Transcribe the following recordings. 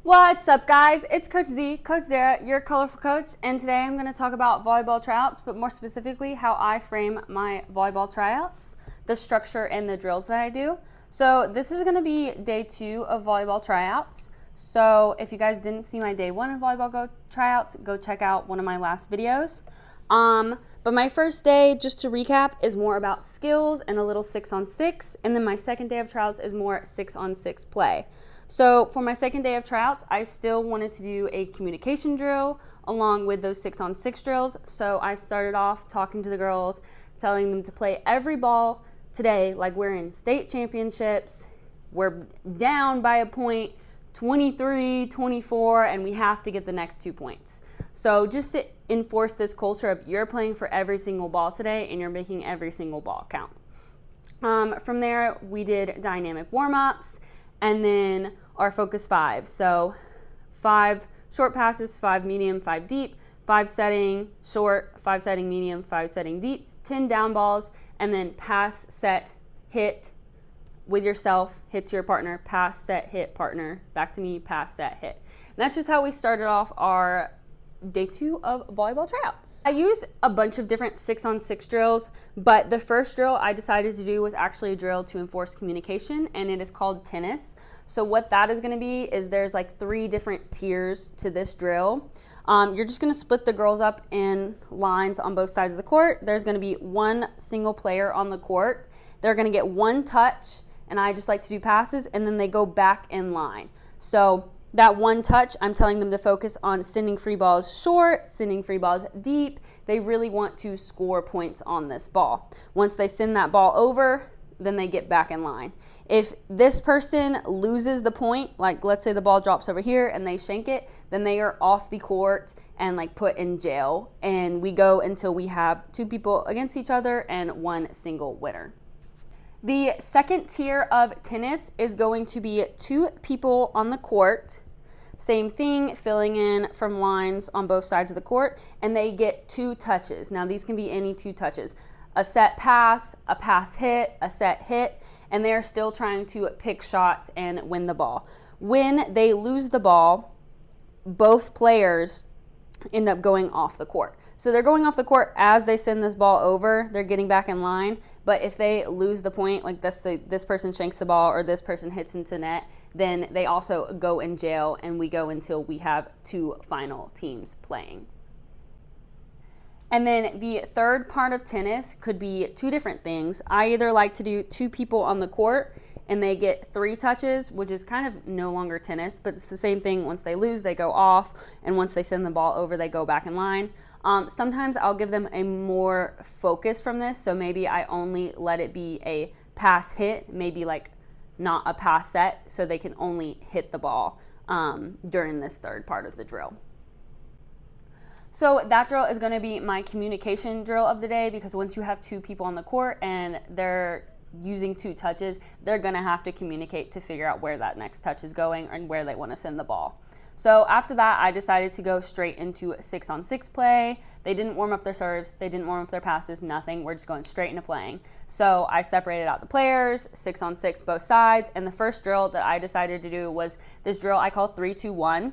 What's up, guys? It's Coach Z, Coach Zara, your colorful coach, and today I'm going to talk about volleyball tryouts, but more specifically how I frame my volleyball tryouts, the structure and the drills that I do. So this is going to be day 2 of volleyball tryouts. So if you guys didn't see my day 1 of volleyball tryouts, go check out one of my last videos. But my first day, just to recap, is more about skills and a little 6-on-6, and then my second day of tryouts is more 6-on-6 play. So for my second day of tryouts, I still wanted to do a communication drill along with those 6-on-6 drills. So I started off talking to the girls, telling them to play every ball today like we're in state championships. We're down by a point, 23-24, and we have to get the next 2 points. So just to enforce this culture of you're playing for every single ball today and you're making every single ball count. From there, we did dynamic warm-ups. And then our focus 5. So 5 short passes, 5 medium, 5 deep, 5 setting short, 5 setting medium, 5 setting deep, 10 down balls, and then pass, set, hit with yourself, hit to your partner, pass, set, hit, partner, back to me, pass, set, hit. And that's just how we started off our day 2 of volleyball tryouts. I use a bunch of different 6-on-6 drills, but the first drill I decided to do was actually a drill to enforce communication, and it is called tennis. So what that is going to be is there's like 3 different tiers to this drill. You're just going to split the girls up in lines on both sides of the court. There's going to be one single player on the court. They're going to get one touch, and I just like to do passes, and then they go back in line. So that one touch, I'm telling them to focus on sending free balls short, sending free balls deep. They really want to score points on this ball. Once they send that ball over, then they get back in line. If this person loses the point, like let's say the ball drops over here and they shank it, then they are off the court and like put in jail. And we go until we have 2 people against each other and 1 single winner. The second tier of tennis is going to be 2 people on the court. Same thing, filling in from lines on both sides of the court, and they get 2 touches. Now these can be any 2 touches. A set pass, a pass hit, a set hit, and they're still trying to pick shots and win the ball. When they lose the ball, both players end up going off the court. So they're going off the court as they send this ball over, they're getting back in line, but if they lose the point, like this person shanks the ball or this person hits into net, then they also go in jail, and we go until we have 2 final teams playing. And then the third part of tennis could be 2 different things. I either like to do 2 people on the court and they get 3 touches, which is kind of no longer tennis, but it's the same thing. Once they lose, they go off, and once they send the ball over, they go back in line. Sometimes I'll give them a more focus from this, so maybe I only let it be a pass hit, maybe like not a pass set, so they can only hit the ball during this third part of the drill. So that drill is going to be my communication drill of the day, because once you have 2 people on the court and they're using 2 touches, they're going to have to communicate to figure out where that next touch is going and where they want to send the ball. So after that, I decided to go straight into 6-on-6 play. They didn't warm up their serves. They didn't warm up their passes, nothing. We're just going straight into playing. So I separated out the players, 6-on-6 both sides. And the first drill that I decided to do was this drill I call 3-2-1.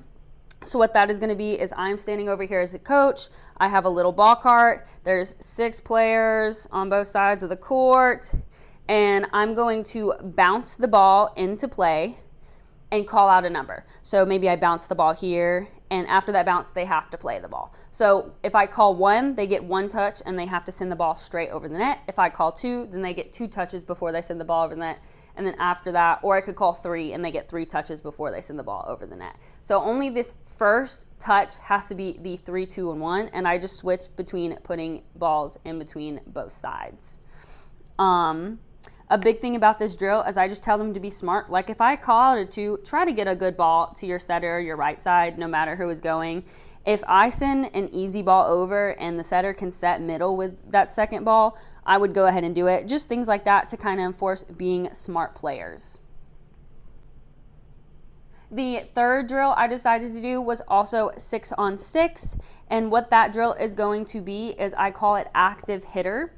So what that is going to be is I'm standing over here as a coach. I have a little ball cart. There's 6 players on both sides of the court. And I'm going to bounce the ball into play and call out a number. So maybe I bounce the ball here, and after that bounce, they have to play the ball. So if I call 1, they get 1 touch, and they have to send the ball straight over the net. If I call 2, then they get 2 touches before they send the ball over the net. And then after that, or I could call 3, and they get 3 touches before they send the ball over the net. So only this first touch has to be the 3-2-1, and I just switch between putting balls in between both sides. A big thing about this drill is I just tell them to be smart. Like if I call out a 2, try to get a good ball to your setter, your right side, no matter who is going. If I send an easy ball over and the setter can set middle with that second ball, I would go ahead and do it. Just things like that to kind of enforce being smart players. The third drill I decided to do was also 6-on-6. And what that drill is going to be is I call it active hitter.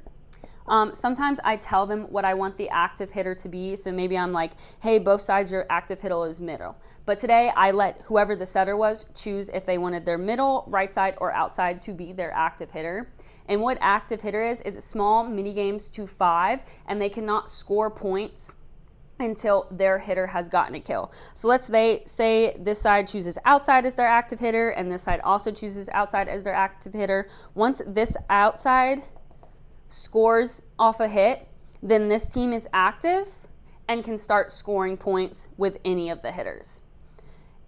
Sometimes I tell them what I want the active hitter to be. So maybe I'm like, hey, both sides, your active hitter is middle. But today I let whoever the setter was choose if they wanted their middle, right side, or outside to be their active hitter. And what active hitter is small mini games to 5, and they cannot score points until their hitter has gotten a kill. So let's say this side chooses outside as their active hitter, and this side also chooses outside as their active hitter. Once this outside scores off a hit, then this team is active and can start scoring points with any of the hitters.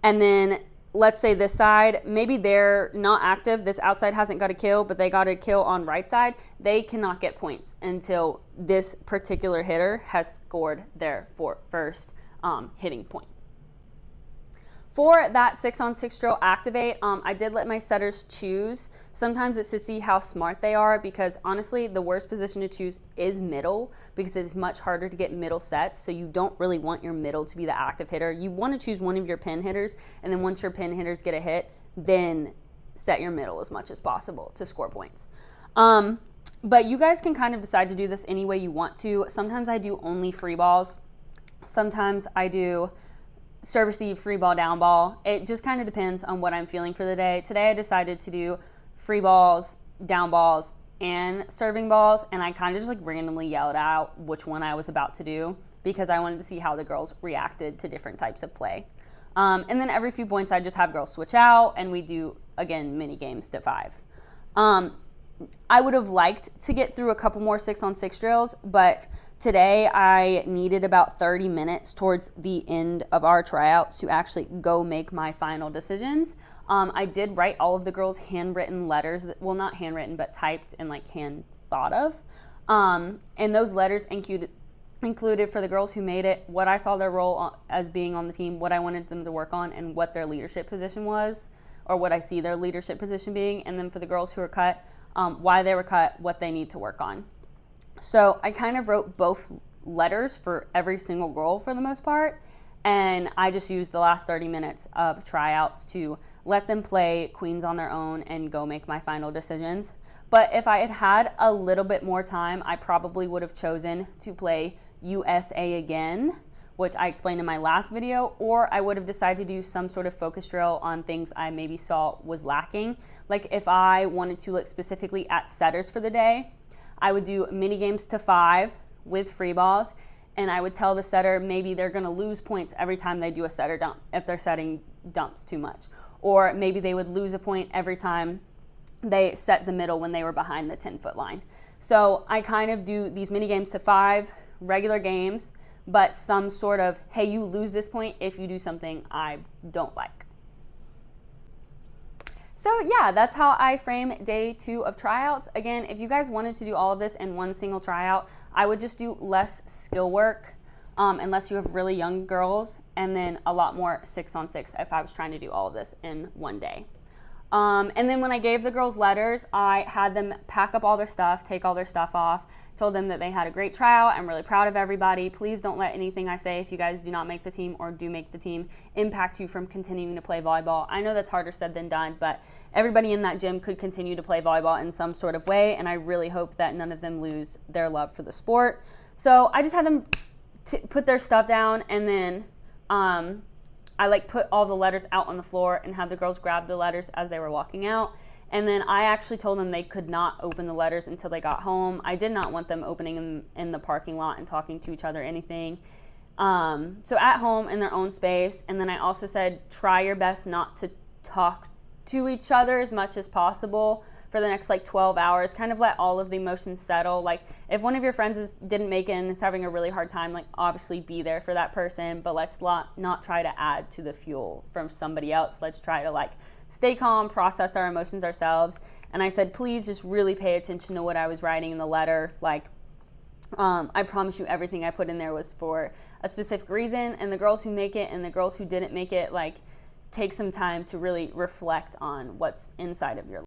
And then let's say this side, maybe they're not active, this outside hasn't got a kill, but they got a kill on right side. They cannot get points until this particular hitter has scored their first hitting point. For that 6-on-6 drill activate, I did let my setters choose. Sometimes it's to see how smart they are, because honestly, the worst position to choose is middle, because it's much harder to get middle sets. So you don't really want your middle to be the active hitter. You want to choose one of your pin hitters, and then once your pin hitters get a hit, then set your middle as much as possible to score points. But you guys can kind of decide to do this any way you want to. Sometimes I do only free balls. Sometimes I do serve, receive, free ball, down ball. It just kind of depends on what I'm feeling for the day. Today I decided to do free balls, down balls, and serving balls, and I kind of just like randomly yelled out which one I was about to do, because I wanted to see how the girls reacted to different types of play. And then every few points I just have girls switch out, and we do, again, mini games to 5. I would have liked to get through a couple more 6-on-6 drills, but today I needed about 30 minutes towards the end of our tryouts to actually go make my final decisions. I did write all of the girls' handwritten letters, well, not handwritten, but typed and like hand thought of. And those letters included for the girls who made it, what I saw their role as being on the team, what I wanted them to work on, and what their leadership position was, or what I see their leadership position being. And then for the girls who were cut, why they were cut, what they need to work on. So I kind of wrote both letters for every single girl for the most part, and I just used the last 30 minutes of tryouts to let them play queens on their own and go make my final decisions. But if I had had a little bit more time, I probably would have chosen to play USA again, which I explained in my last video, or I would have decided to do some sort of focus drill on things I maybe saw was lacking. Like if I wanted to look specifically at setters for the day, I would do mini games to 5 with free balls, and I would tell the setter maybe they're going to lose points every time they do a setter dump if they're setting dumps too much, or maybe they would lose a point every time they set the middle when they were behind the 10-foot line. So I kind of do these mini games to 5 regular games, but some sort of, hey, you lose this point if you do something I don't like. So yeah, that's how I frame day 2 of tryouts. Again, if you guys wanted to do all of this in one single tryout, I would just do less skill work, unless you have really young girls, and then a lot more 6-on-6 if I was trying to do all of this in one day. And then when I gave the girls letters, I had them pack up all their stuff, take all their stuff off, told them that they had a great tryout. I'm really proud of everybody. Please don't let anything I say, if you guys do not make the team or do make the team, impact you from continuing to play volleyball. I know that's harder said than done, but everybody in that gym could continue to play volleyball in some sort of way, and I really hope that none of them lose their love for the sport. So I just had them put their stuff down, and then I like put all the letters out on the floor and had the girls grab the letters as they were walking out. And then I actually told them they could not open the letters until they got home. I did not want them opening them in the parking lot and talking to each other or anything. So at home in their own space. And then I also said, try your best not to talk to each other as much as possible for the next like 12 hours. Kind of let all of the emotions settle. Like if one of your friends didn't make it and is having a really hard time, like obviously be there for that person, but let's not try to add to the fuel from somebody else. Let's try to like stay calm, process our emotions ourselves. And I said, please just really pay attention to what I was writing in the letter. Like, I promise you everything I put in there was for a specific reason. And the girls who make it and the girls who didn't make it, like, take some time to really reflect on what's inside of your life.